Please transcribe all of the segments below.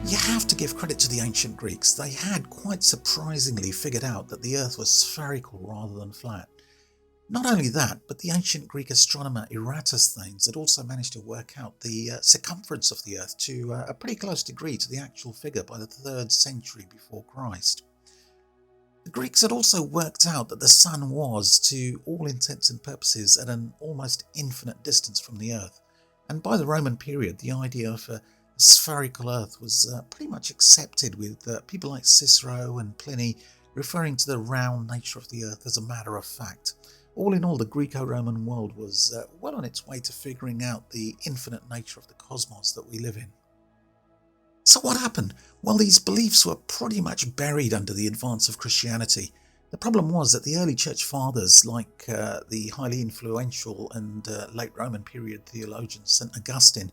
You have to give credit to the ancient Greeks. They had quite surprisingly figured out that the Earth was spherical rather than flat. Not only that, but the ancient Greek astronomer Eratosthenes had also managed to work out the circumference of the Earth to a pretty close degree to the actual figure by the 3rd century before Christ. The Greeks had also worked out that the Sun was, to all intents and purposes, at an almost infinite distance from the Earth, and by the Roman period the idea of a spherical Earth was pretty much accepted, with people like Cicero and Pliny referring to the round nature of the Earth as a matter of fact. All in all, the Greco-Roman world was well on its way to figuring out the infinite nature of the cosmos that we live in. So what happened? Well, these beliefs were pretty much buried under the advance of Christianity. The problem was that the early church fathers, like the highly influential and late Roman period theologian St. Augustine,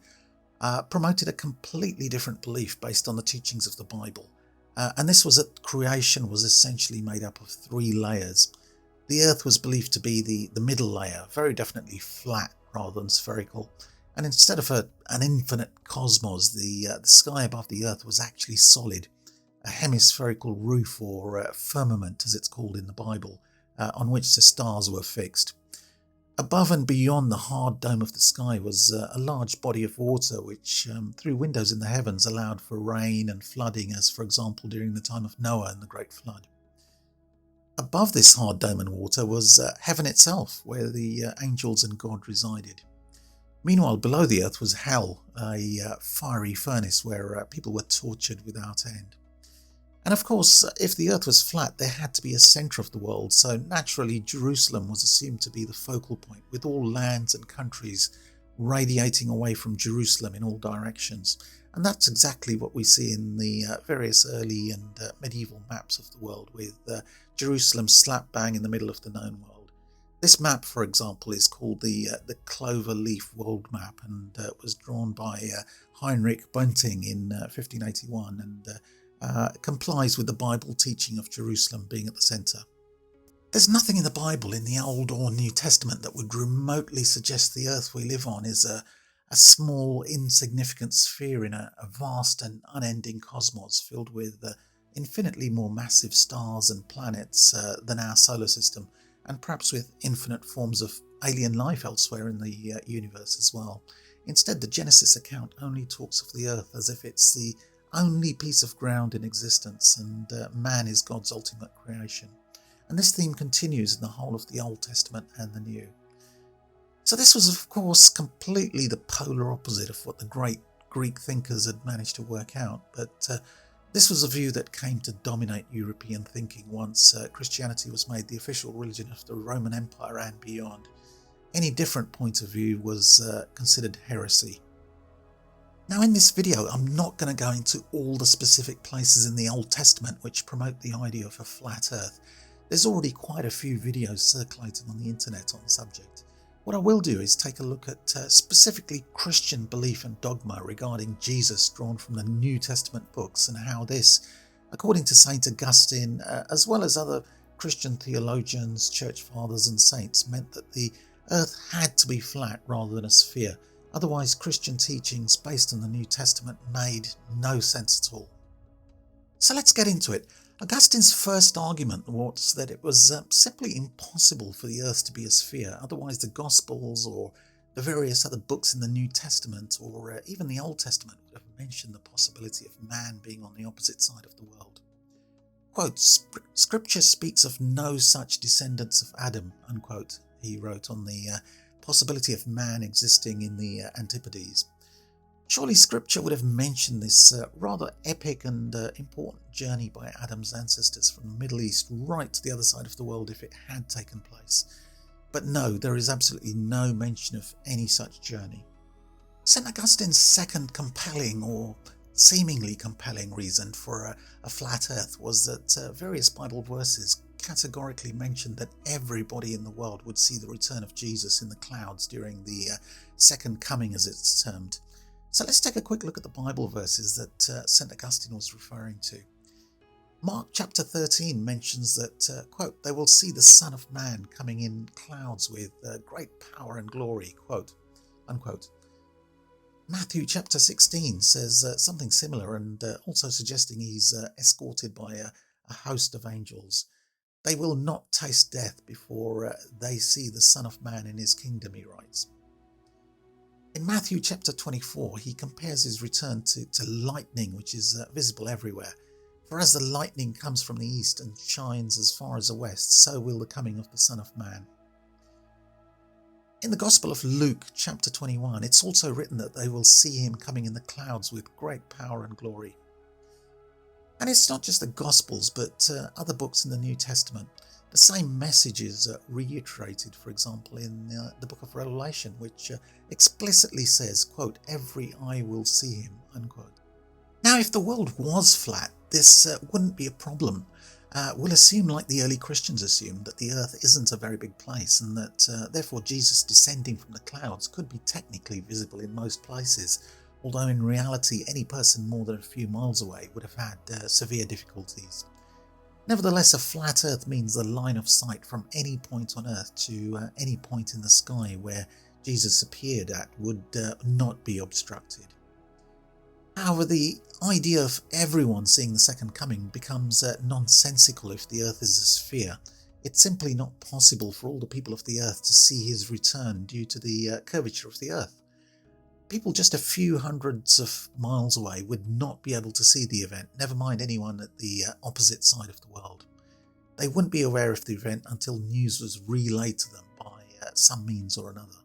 promoted a completely different belief based on the teachings of the Bible. And this was that creation was essentially made up of 3 layers. The earth was believed to be the middle layer, very definitely flat rather than spherical. And instead of an infinite cosmos, the sky above the earth was actually solid, a hemispherical roof, or firmament as it's called in the Bible, on which the stars were fixed. Above and beyond the hard dome of the sky was a large body of water which, through windows in the heavens, allowed for rain and flooding, as for example during the time of Noah and the Great Flood. Above this hard dome and water was heaven itself, where the angels and God resided. Meanwhile, below the earth was hell, a fiery furnace where people were tortured without end. And of course, if the earth was flat, there had to be a centre of the world, so naturally Jerusalem was assumed to be the focal point, with all lands and countries radiating away from Jerusalem in all directions. And that's exactly what we see in the various early and medieval maps of the world, with Jerusalem slap bang in the middle of the known world. This map, for example, is called the Clover Leaf World Map, and was drawn by Heinrich Bunting in 1581, and complies with the Bible teaching of Jerusalem being at the centre. There's nothing in the Bible, in the Old or New Testament, that would remotely suggest the earth we live on is a small, insignificant sphere in a vast and unending cosmos filled with infinitely more massive stars and planets than our solar system, and perhaps with infinite forms of alien life elsewhere in the universe as well. Instead, the Genesis account only talks of the earth as if it's the only piece of ground in existence, and man is God's ultimate creation. And this theme continues in the whole of the Old Testament and the New. So this was, of course, completely the polar opposite of what the great Greek thinkers had managed to work out, but this was a view that came to dominate European thinking once Christianity was made the official religion of the Roman Empire and beyond. Any different point of view was considered heresy. Now, in this video, I'm not going to go into all the specific places in the Old Testament which promote the idea of a flat earth. There's already quite a few videos circulating on the internet on the subject. What I will do is take a look at specifically Christian belief and dogma regarding Jesus drawn from the New Testament books, and how this, according to St. Augustine, as well as other Christian theologians, church fathers and saints, meant that the earth had to be flat rather than a sphere. Otherwise, Christian teachings based on the New Testament made no sense at all. So let's get into it. Augustine's first argument was that it was simply impossible for the earth to be a sphere, otherwise the Gospels or the various other books in the New Testament, or even the Old Testament, would have mentioned the possibility of man being on the opposite side of the world. Quote, "Scripture speaks of no such descendants of Adam," unquote, he wrote on the possibility of man existing in the Antipodes. Surely Scripture would have mentioned this rather epic and important journey by Adam's ancestors from the Middle East right to the other side of the world if it had taken place. But no, there is absolutely no mention of any such journey. St. Augustine's second compelling, or seemingly compelling, reason for a flat earth was that various Bible verses categorically mentioned that everybody in the world would see the return of Jesus in the clouds during the second coming, as it's termed. So let's take a quick look at the Bible verses that St. Augustine was referring to. Mark chapter 13 mentions that, quote, "They will see the Son of Man coming in clouds with great power and glory," quote, unquote. Matthew chapter 16 says something similar, and also suggesting he's escorted by a host of angels. They will not taste death before they see the Son of Man in his kingdom, he writes. In Matthew chapter 24, he compares his return to lightning, which is visible everywhere. For as the lightning comes from the east and shines as far as the west, so will the coming of the Son of Man. In the Gospel of Luke chapter 21, it's also written that they will see him coming in the clouds with great power and glory. And it's not just the Gospels, but other books in the New Testament. The same message is reiterated, for example, in the book of Revelation, which explicitly says, quote, "Every eye will see him," unquote. Now, if the world was flat, this wouldn't be a problem. We'll assume, like the early Christians assumed, that the earth isn't a very big place, and that therefore Jesus descending from the clouds could be technically visible in most places, although in reality any person more than a few miles away would have had severe difficulties. Nevertheless, a flat earth means the line of sight from any point on earth to any point in the sky where Jesus appeared at would not be obstructed. However, the idea of everyone seeing the second coming becomes nonsensical if the earth is a sphere. It's simply not possible for all the people of the earth to see his return due to the curvature of the earth. People just a few hundreds of miles away would not be able to see the event, never mind anyone at the opposite side of the world. They wouldn't be aware of the event until news was relayed to them by some means or another.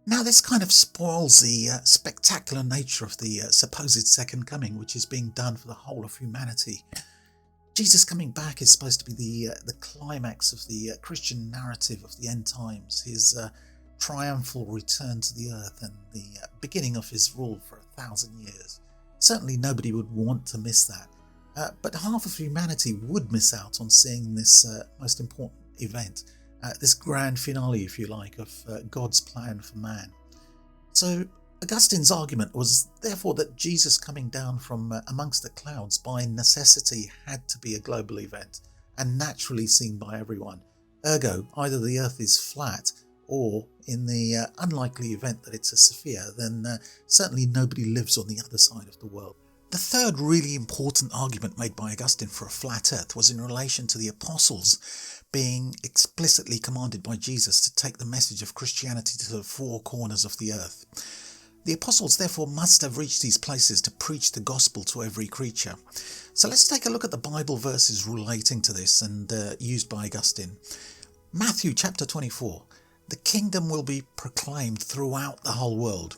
Now, this kind of spoils the spectacular nature of the supposed second coming, which is being done for the whole of humanity. Jesus coming back is supposed to be the climax of the Christian narrative of the end times, his triumphal return to the earth and the beginning of his rule for 1,000 years. Certainly nobody would want to miss that, but half of humanity would miss out on seeing this most important event. This grand finale, if you like, of God's plan for man. So Augustine's argument was therefore that Jesus coming down from amongst the clouds by necessity had to be a global event and naturally seen by everyone. Ergo, either the earth is flat, or in the unlikely event that it's a sphere, then certainly nobody lives on the other side of the world. The third really important argument made by Augustine for a flat earth was in relation to the apostles being explicitly commanded by Jesus to take the message of Christianity to the four corners of the earth. The apostles therefore must have reached these places to preach the gospel to every creature. So let's take a look at the Bible verses relating to this and used by Augustine. Matthew chapter 24. The kingdom will be proclaimed throughout the whole world.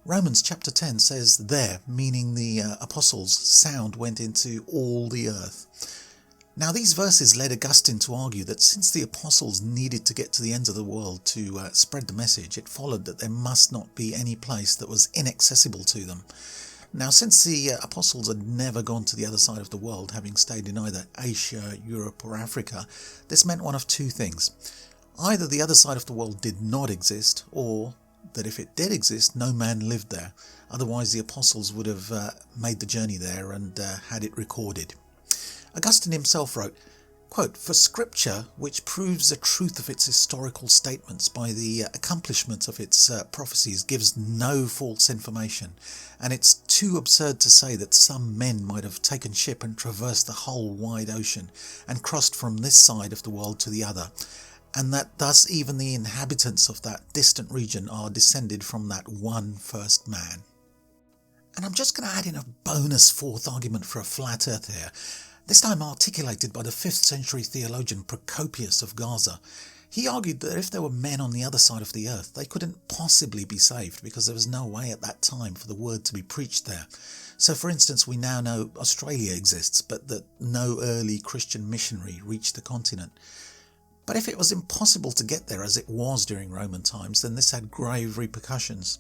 Romans chapter 10 says there, meaning the apostles, sound went into all the earth. Now these verses led Augustine to argue that since the apostles needed to get to the ends of the world to spread the message, it followed that there must not be any place that was inaccessible to them. Now, since the apostles had never gone to the other side of the world, having stayed in either Asia, Europe or Africa, this meant one of two things. Either the other side of the world did not exist, or that if it did exist, no man lived there. Otherwise, the apostles would have made the journey there and had it recorded. Augustine himself wrote, quote, "For Scripture, which proves the truth of its historical statements by the accomplishment of its prophecies, gives no false information, and it's too absurd to say that some men might have taken ship and traversed the whole wide ocean, and crossed from this side of the world to the other, and that thus even the inhabitants of that distant region are descended from that one first man." And I'm just going to add in a bonus fourth argument for a flat earth here, this time articulated by the 5th century theologian Procopius of Gaza. He argued that if there were men on the other side of the earth, they couldn't possibly be saved because there was no way at that time for the word to be preached there. So for instance, we now know Australia exists, but that no early Christian missionary reached the continent. But if it was impossible to get there as it was during Roman times, then this had grave repercussions.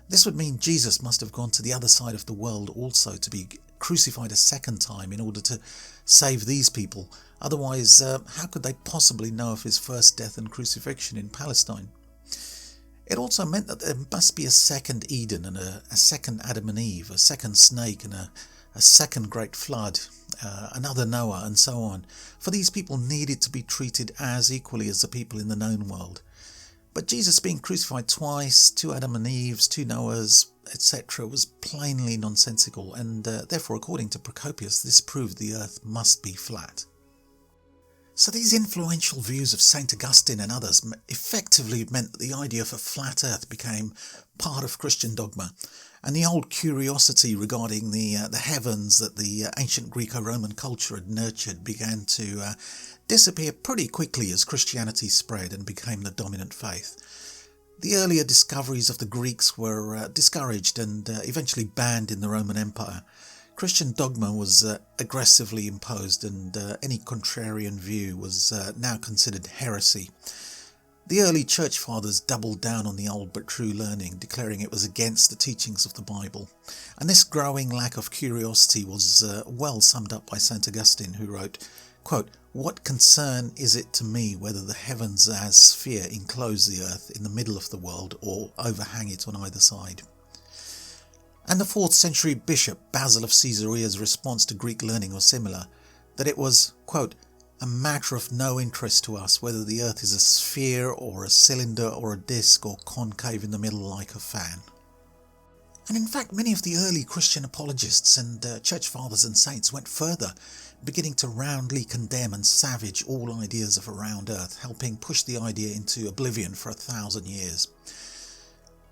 This would mean Jesus must have gone to the other side of the world also to be crucified a second time in order to save these people. Otherwise, how could they possibly know of his first death and crucifixion in Palestine? It also meant that there must be a second Eden and a second Adam and Eve, a second snake and a second great flood, another Noah, and so on. For these people needed to be treated as equally as the people in the known world. But Jesus being crucified twice, two Adam and Eves, two Noahs, etc., was plainly nonsensical, and therefore, according to Procopius, this proved the earth must be flat. So these influential views of St. Augustine and others effectively meant that the idea of a flat earth became part of Christian dogma, and the old curiosity regarding the heavens that the ancient Greco-Roman culture had nurtured began to disappear pretty quickly as Christianity spread and became the dominant faith. The earlier discoveries of the Greeks were discouraged and eventually banned in the Roman Empire. Christian dogma was aggressively imposed, and any contrarian view was now considered heresy. The early church fathers doubled down on the old but true learning, declaring it was against the teachings of the Bible. And this growing lack of curiosity was well summed up by St. Augustine, who wrote, quote, "What concern is it to me whether the heavens as sphere enclose the earth in the middle of the world or overhang it on either side?" And the 4th century bishop Basil of Caesarea's response to Greek learning was similar, that it was, quote, "a matter of no interest to us whether the earth is a sphere or a cylinder or a disc or concave in the middle like a fan." And in fact, many of the early Christian apologists and church fathers and saints went further, beginning to roundly condemn and savage all ideas of a round earth, helping push the idea into oblivion for 1,000 years.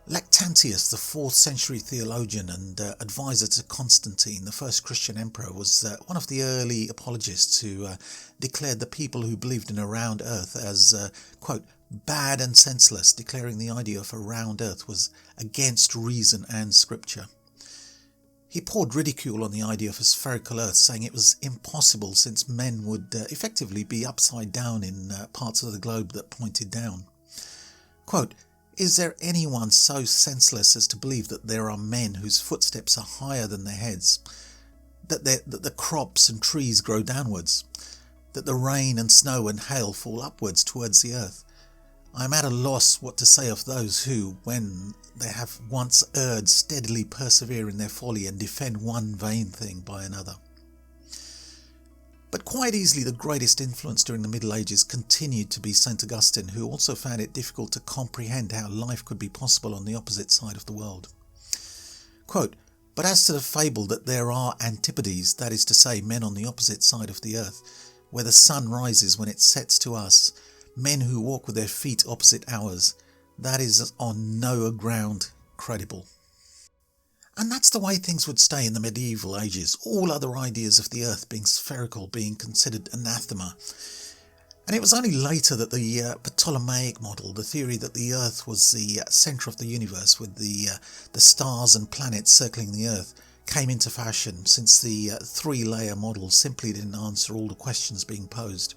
Lactantius, the 4th century theologian and advisor to Constantine, the first Christian emperor, was one of the early apologists who declared the people who believed in a round earth as, quote, "bad and senseless," declaring the idea of a round earth was against reason and scripture. He poured ridicule on the idea of a spherical earth, saying it was impossible since men would effectively be upside down in parts of the globe that pointed down. Quote, "Is there anyone so senseless as to believe that there are men whose footsteps are higher than their heads, that the crops and trees grow downwards, that the rain and snow and hail fall upwards towards the earth? I am at a loss what to say of those who, when they have once erred, steadily persevere in their folly and defend one vain thing by another." But quite easily the greatest influence during the Middle Ages continued to be St. Augustine, who also found it difficult to comprehend how life could be possible on the opposite side of the world. Quote, "But as to the fable that there are antipodes, that is to say, men on the opposite side of the earth, where the sun rises when it sets to us, men who walk with their feet opposite ours, that is on no ground credible." And that's the way things would stay in the medieval ages, all other ideas of the earth being spherical being considered anathema. And it was only later that the Ptolemaic model, the theory that the earth was the centre of the universe with the stars and planets circling the earth, came into fashion, since the 3-layer model simply didn't answer all the questions being posed.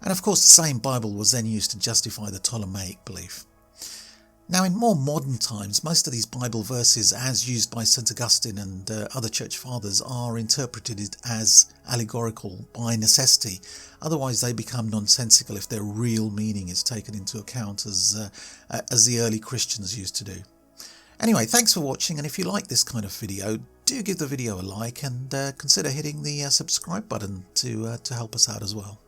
And of course the same Bible was then used to justify the Ptolemaic belief. Now, in more modern times, most of these Bible verses, as used by St. Augustine and other church fathers, are interpreted as allegorical by necessity. Otherwise, they become nonsensical if their real meaning is taken into account, as the early Christians used to do. Anyway, thanks for watching, and if you like this kind of video, do give the video a like and consider hitting the subscribe button to help us out as well.